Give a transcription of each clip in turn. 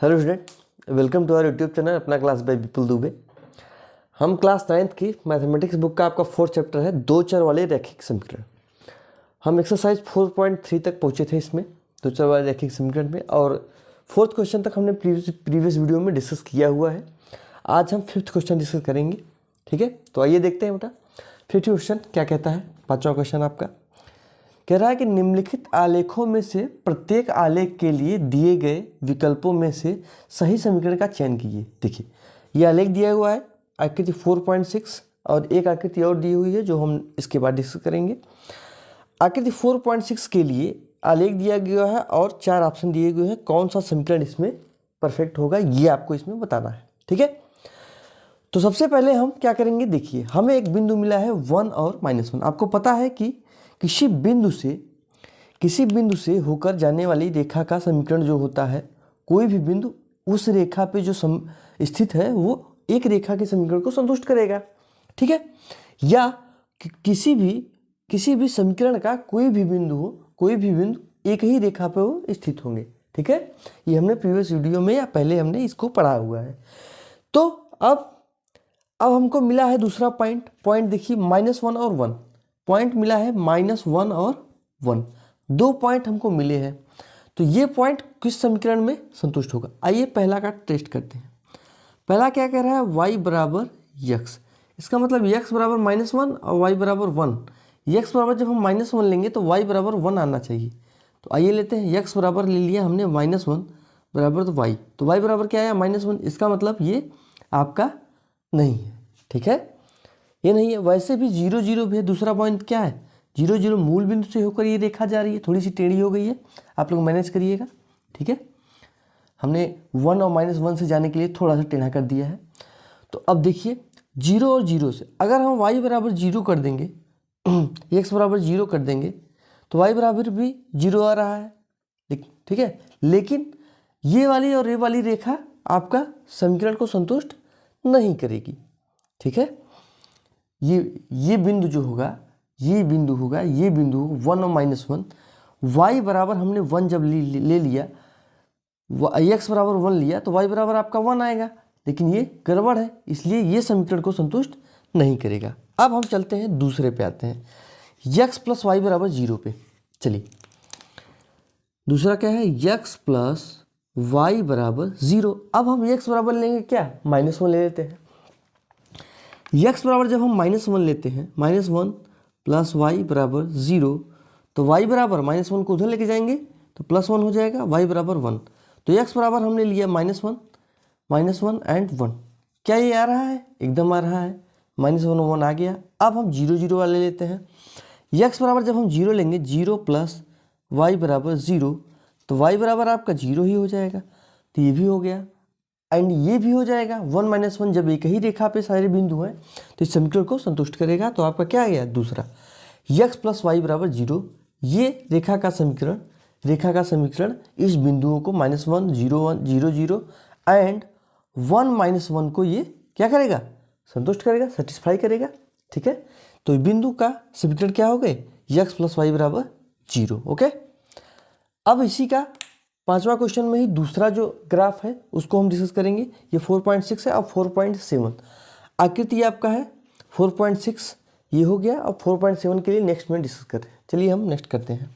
Hello student, welcome to our YouTube channel Apna class by Vipul Dubey. हम class 9th की mathematics book का आपका 4th chapter है दो चर वाले रैखिक समीकरण। हम एक्सरसाइज 4.3 तक पहुंचे थे इसमें दो चर वाले रैखिक समीकरण में, और 4th क्वेश्चन तक हमने प्रीवियस वीडियो में डिस्कस किया हुआ है। आज हम 5th क्वेश्चन डिस्कस करेंगे। ठीक है, तो आइए देखते हैं बेटा 5th क्वेश्चन क्या कहता है। 5वां क्वेश्चन आपका कह रहा है कि निम्नलिखित आलेखों में से प्रत्येक आलेख के लिए दिए गए विकल्पों में से सही समीकरण का चयन कीजिए। देखिए, ये आलेख दिया हुआ है आकृति 4.6 और एक आकृति और दी हुई है जो हम इसके बाद डिस्कस करेंगे। आकृति 4.6 के लिए आलेख दिया गया है और 4 ऑप्शन दिए गए हैं। कौन सा समीकरण इसमें परफेक्ट होगा ये आपको इसमें बताना है। ठीक है, तो सबसे पहले हम क्या करेंगे, देखिए हमें एक बिंदु मिला है 1 और -1। आपको पता है कि किसी बिंदु से होकर जाने वाली रेखा का समीकरण जो होता है, कोई भी बिंदु उस रेखा पे जो स्थित है वो एक रेखा के समीकरण को संतुष्ट करेगा। ठीक है, या किसी भी समीकरण का कोई भी बिंदु एक ही रेखा पे वो स्थित होंगे। ठीक है, ये हमने प्रीवियस वीडियो में या पहले हमने इसको पढ़ा हुआ है। तो अब हमको मिला है दूसरा पॉइंट देखिए -1 और 1 पॉइंट मिला है। -1 और 1 दो पॉइंट हमको मिले हैं, तो ये पॉइंट किस समीकरण में संतुष्ट होगा। आइए पहला का टेस्ट करते हैं। पहला क्या कह रहा है, y बराबर x। इसका मतलब x बराबर -1 और y बराबर 1। x बराबर जब हम -1 लेंगे तो y बराबर 1 आना चाहिए। तो आइए लेते हैं, x बराबर ले लिया हमने -1 बराबर तो y, तो y बराबर क्या आया -1। इसका मतलब ये आपका नहीं है। ठीक है, ये नहीं है। वैसे भी 0 0 भी है। दूसरा पॉइंट क्या है, 0 0 मूल बिंदु से होकर ये रेखा जा रही है, थोड़ी सी टेढ़ी हो गई है, आप लोग मैनेज करिएगा। ठीक है, हमने 1 और -1 से जाने के लिए थोड़ा सा टेढ़ा कर दिया है। तो अब देखिए 0 और 0 से अगर हम y बराबर 0 कर देंगे x बराबर 0 कर देंगे तो y बराबर भी 0 आ रहा है। ठीक है, लेकिन ये वाली और ये वाली रेखा आपका समीकरण को संतुष्ट नहीं करेगी। ठीक है, ये बिंदु जो होगा, ये बिंदु 1 और -1, y बराबर हमने 1 जब ले लिया, x बराबर 1 लिया तो y बराबर आपका 1 आएगा, लेकिन ये गड़बड़ है, इसलिए ये समीकरण को संतुष्ट नहीं करेगा। अब हम चलते हैं दूसरे पे आते हैं, x प्लस वाई बराबर 0 पे। चलिए दूसरा क्या है, x प्लस वाई बराबर 0। अब हम x बराबर लेंगे क्या, -1 ले लेते हैं। x बराबर जब हम -1 लेते हैं, -1 प्लस वाई बराबर 0, तो y बराबर -1 को उधर लेके जाएंगे तो +1 हो जाएगा, y बराबर 1। तो x बराबर हमने लिया -1 एंड 1। क्या ये आ रहा है, एकदम आ रहा है, -1 1 आ गया। अब हम 0 0 वाले लेते हैं। x बराबर जब हम 0 लेंगे, 0 प्लस वाई बराबर 0, तो y बराबर आपका 0 ही हो जाएगा, तो ये भी हो गया एंड ये भी हो जाएगा। 1 -1 जब एक ही रेखा पे सारे बिंदु हैं तो इस समीकरण को संतुष्ट करेगा। तो आपका क्या आ गया, दूसरा x प्लस वाई बराबर 0। ये रेखा का समीकरण इस बिंदुओं को -1 0 1 0 0 एंड 1 -1 को ये क्या करेगा, संतुष्ट करेगा, सेटिस्फाई करेगा। ठीक है, तो बिंदु का समीकरण क्या हो गए, x प्लस वाई बराबर 0। ओके, अब इसी का 5वां क्वेश्चन में ही दूसरा जो ग्राफ है उसको हम डिस्कस करेंगे। ये 4.6 है और 4.7 आकृति आपका है। 4.6 ये हो गया और 4.7 के लिए नेक्स्ट में डिस्कस करते हैं। चलिए हम नेक्स्ट करते हैं।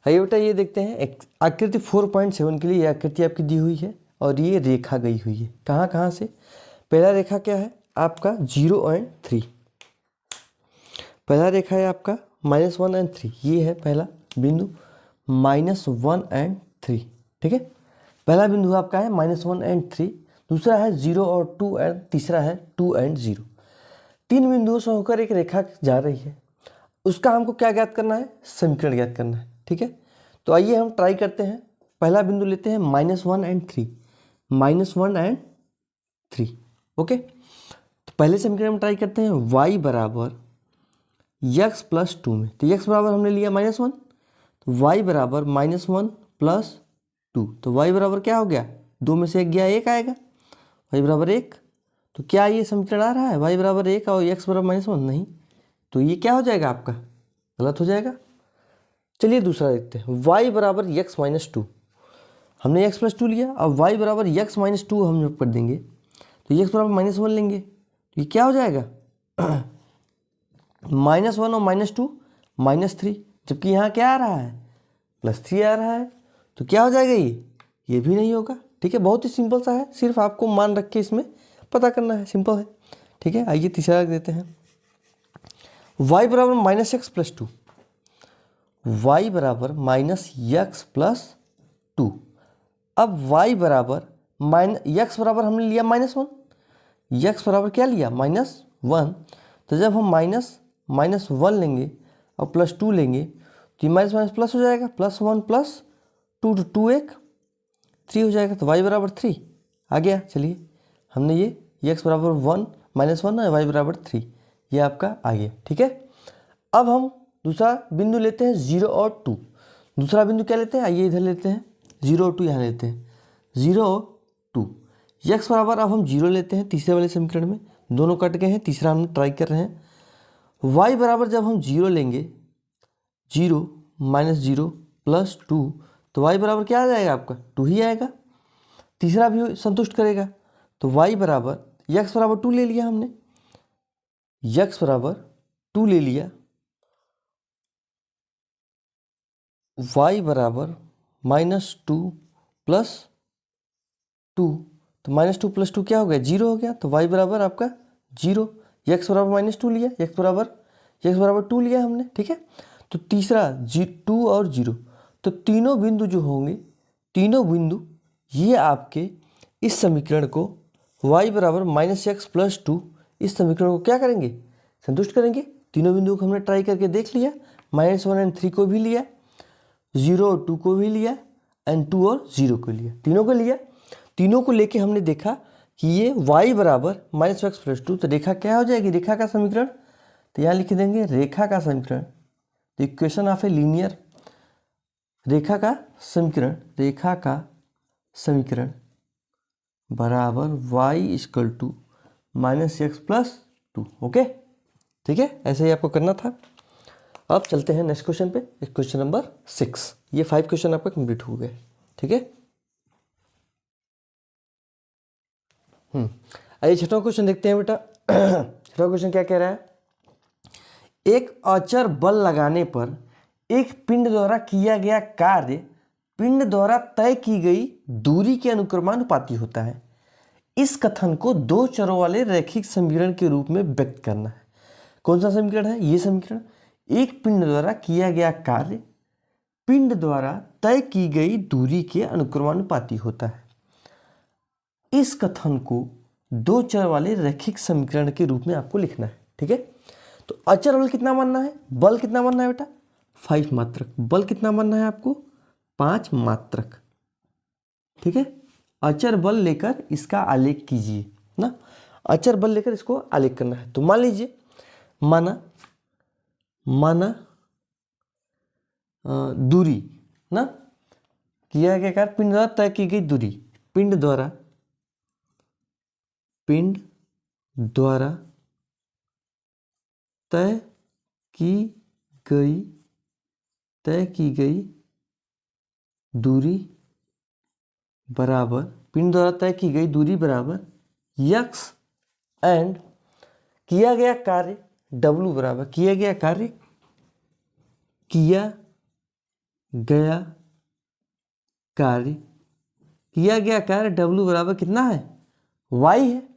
आइए बेटा ये देखते हैं आकृति 4.7 के लिए। ये आकृति आपकी दी हुई है और ये रेखा गई हुई है कहाँ से। पहला रेखा क्या है आपका 0 और 3। पहला रेखा है आपका -1 और 3, ये है पहला बिंदु, -1 और 3। ठीक है, पहला बिंदु आपका है -1 और 3, दूसरा है 0 और 2 एंड तीसरा है 2 और 0। 3 बिंदुओं से होकर एक रेखा जा रही है, उसका हमको क्या ज्ञात करना है, समीकरण ज्ञात करना है। ठीक है, तो आइए हम ट्राई करते हैं। पहला बिंदु लेते हैं -1 और 3, -1 और 3। ओके, तो पहले समीकरण में ट्राई करते हैं, y बराबर x प्लस 2 में। तो x बराबर हमने लिया -1, तो y बराबर -1 प्लस 2, तो y बराबर क्या हो गया, 2 में से 1 गया, 1 आएगा, y बराबर 1। तो क्या ये समीकरण आ रहा है, y बराबर 1 और x बराबर -1, नहीं, तो ये क्या हो जाएगा आपका, गलत हो जाएगा। चलिए दूसरा देखते हैं, y बराबर x माइनस टू। हमने x प्लस टू लिया, अब y बराबर x माइनस टू हम जब कर देंगे तो x बराबर माइनस वन लेंगे तो ये क्या हो जाएगा, माइनस वन और माइनस टू माइनस थ्री, जबकि यहाँ क्या आ रहा है, प्लस थ्री आ रहा है, तो क्या हो जाएगा ये भी नहीं होगा। ठीक है, बहुत ही सिंपल सा है, सिर्फ आपको मान रख के इसमें पता करना है, सिंपल है। ठीक है, आइए तीसरा रख देते हैं, y बराबर minus X plus to. y बराबर माइनस यक्स प्लस टू। अब y बराबर यक्स बराबर हमने लिया माइनस वन, यक्स बराबर क्या लिया, माइनस वन। तो जब हम माइनस वन लेंगे और प्लस टू लेंगे तो ये माइनस माइनस प्लस हो जाएगा, प्लस वन प्लस टू, तो टू एक थ्री हो जाएगा, तो y बराबर थ्री आ गया। चलिए हमने ये x बराबर वन माइनस वन और y बराबर थ्री, ये आपका आ गया। ठीक है, अब हम दूसरा बिंदु लेते हैं 0 और 2। दूसरा बिंदु क्या लेते हैं, आइए इधर लेते हैं 0 और 2, यहाँ लेते हैं 0 और 2। x बराबर अब हम 0 लेते हैं तीसरे वाले समीकरण में, दोनों कट गए हैं, तीसरा हम ट्राई कर रहे हैं। y बराबर जब हम 0 लेंगे, 0 माइनस 0 प्लस टू, तो y बराबर क्या आ जाएगा आपका, 2 ही आएगा। तीसरा भी संतुष्ट करेगा, तो y बराबर x बराबर 2 ले लिया हमने, x बराबर 2 ले लिया, y बराबर माइनस टू प्लस टू, तो माइनस टू प्लस टू क्या हो गया, 0 हो गया, तो y बराबर आपका 0। x बराबर माइनस टू लिया, x बराबर 2 लिया हमने। ठीक है, तो तीसरा 2 और 0, तो तीनों बिंदु जो होंगे, तीनों बिंदु ये आपके इस समीकरण को y बराबर माइनस एक्स प्लस टू, इस समीकरण को क्या करेंगे, संतुष्ट करेंगे। तीनों बिंदुओं को हमने ट्राई करके देख लिया, माइनस वन एंड थ्री को भी लिया, 0 और 2 को भी लिया, एंड 2 और 0 को लिया, तीनों को लिया। तीनों को लेके हमने देखा कि ये y बराबर माइनस एक्स प्लस टू, तो रेखा क्या हो जाएगी, रेखा का समीकरण, तो यहाँ लिख देंगे रेखा का समीकरण, the equation of a linear, रेखा का समीकरण बराबर y equal to minus X plus two. Okay, ठीक है, ऐसे ही आपको करना था। अब चलते हैं नेक्स्ट क्वेश्चन पे, क्वेश्चन नंबर 6। ये 5 क्वेश्चन आपका कंप्लीट हो गए। ठीक है, आइए छठवां क्वेश्चन देखते हैं बेटा। छठवां क्वेश्चन क्या कह रहा है, एक अचर बल लगाने पर एक पिंड द्वारा किया गया कार्य पिंड द्वारा तय की गई दूरी के अनुक्रमानुपाती होता है। इस कथन को दो चरों वाले रैखिक समीकरण के रूप में व्यक्त करना है। कौन सा समीकरण है ये समीकरण, एक पिंड द्वारा किया गया कार्य पिंड द्वारा तय की गई दूरी के अनुक्रमानुपाती होता है। इस कथन को दो चर वाले रैखिक समीकरण के रूप में आपको लिखना है। ठीक है, तो अचर बल कितना मानना है, बल कितना मानना है बेटा, 5 मात्रक। बल कितना मानना है आपको, 5 मात्रक। ठीक है, अचर बल लेकर इसका आलेख कीजिए ना, अचर बल लेकर इसको आलेख करना है। तो मान लीजिए, माना दूरी ना, किया गया कार्य पिंड द्वारा तय की गई दूरी, पिंड द्वारा तय की गई दूरी बराबर, पिंड द्वारा तय की गई दूरी बराबर यक्स, एंड किया गया कार्य W बराबर, किया गया कार्य W बराबर कितना है, y है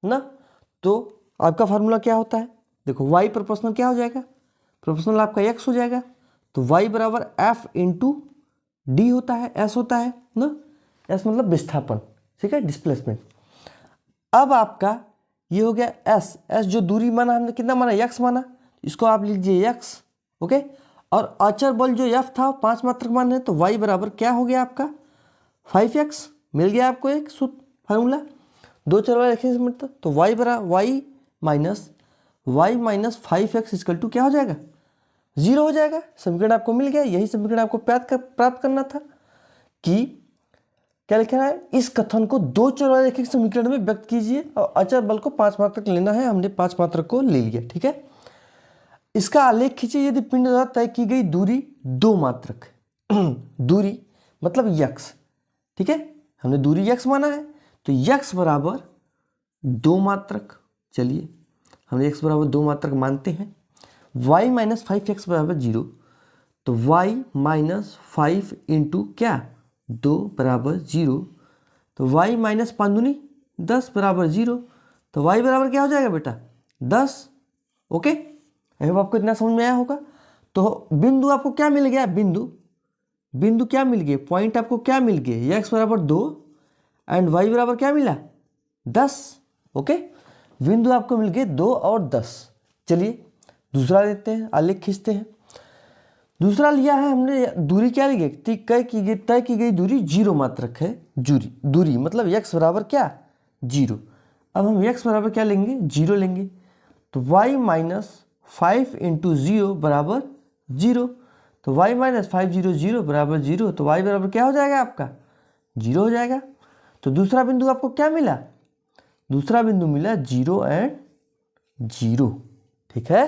ना। तो आपका फार्मूला क्या होता है, देखो y प्रोपोर्शनल क्या हो जाएगा, प्रोपोर्शनल आपका x हो जाएगा, तो y बराबर f इंटू डी होता है, s होता है ना, s मतलब विस्थापन, ठीक है, डिस्प्लेसमेंट। अब आपका ये हो गया s जो दूरी माना हमने, कितना माना, x माना, इसको आप लिख लीजिए x। ओके, और अचर बल जो f था 5 मात्रक मान है, तो y बराबर क्या हो गया आपका 5x, मिल गया आपको एक सूत्र फार्मूला, दो चर वाले रखेंगे मतलब, तो y बराबर y minus 5x equal to क्या हो जाएगा, 0 हो जाएगा। समीकरण आपको मिल गया, यही समीकरण आपको प्राप्त करना था कि क्या लिखा है, इस कथन को दो चर वाले रैखिक समीकरण में व्यक्त कीजिए और अचर बल को 5 मात्रक लेना है, हमने 5 मात्रक को ले लिया। ठीक है, इसका आलेख खींचिए, यदि पिंड द्वारा तय की गई दूरी दो मात्रक दूरी मतलब यक्स, ठीक है, हमने दूरी यक्स माना है तो यक्स बराबर दो मात्रक। चलिए हमने x बराबर दो मात्रक मानते हैं। y माइनस 5x बराबर 0, तो y माइनस 5 इंटू क्या 2 बराबर 0, तो y माइनस 5 दूनी 10 बराबर 0, तो y बराबर क्या हो जाएगा बेटा 10। ओके, अब आपको इतना समझ में आया होगा। तो बिंदु आपको क्या मिल गया, बिंदु क्या मिल गए, पॉइंट आपको क्या मिल गए, x बराबर 2 एंड y बराबर क्या मिला 10। ओके, बिंदु आपको मिल गए 2 और 10। चलिए दूसरा लेते हैं, आलेख खींचते हैं। दूसरा लिया है हमने, दूरी क्या ली गई, तय की गई दूरी 0 मात्रक है। दूरी मतलब x बराबर क्या 0। अब हम x बराबर क्या लेंगे 0 लेंगे, तो y माइनस 5 इंटू 0 बराबर 0, तो y माइनस 5 0 बराबर 0, तो y बराबर क्या हो जाएगा आपका 0 हो जाएगा। तो दूसरा बिंदु आपको क्या मिला, दूसरा बिंदु मिला 0 एंड 0, ठीक है।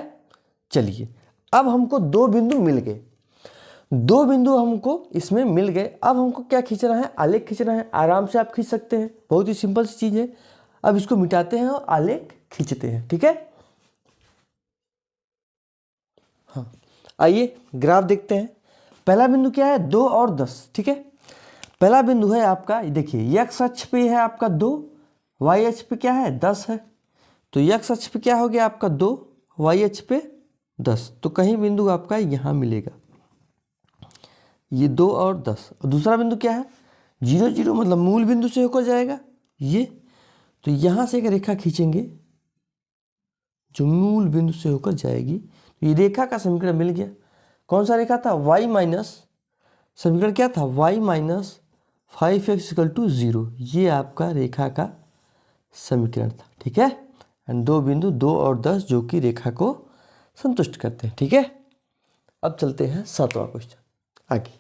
चलिए अब हमको दो बिंदु मिल गए, दो बिंदु हमको इसमें मिल गए। अब हमको क्या खींचना है, आलेख खींचना है। आराम से आप खींच सकते हैं, बहुत ही सिंपल सी चीज़ है। अब इसको मिटाते हैं और आलेख खींचते हैं, ठीक है। हाँ आइए ग्राफ देखते हैं। पहला बिंदु क्या है 2 और 10, ठीक है। पहला बिंदु है आपका, देखिए x अक्ष पे है आपका 2, y अक्ष पे क्या है 10 है, तो x अक्ष पे क्या हो गया आपका 2, y अक्ष पे 10, तो कहीं बिंदु आपका यहाँ मिलेगा, ये 2 और 10। और दूसरा बिंदु क्या है 0 0 मतलब मूल बिंदु से होकर जाएगा ये, तो यहाँ से एक रेखा खींचेंगे जो मूल बिंदु से होकर जाएगी, तो ये रेखा का समीकरण मिल गया। कौन सा रेखा था, y माइनस, समीकरण क्या था y minus 5x equal to 0, ये आपका रेखा का समीकरण था, ठीक है। एंड दो बिंदु 2 और 10 जो कि रेखा को संतुष्ट करते हैं, ठीक है। अब चलते हैं 7वां क्वेश्चन आगे।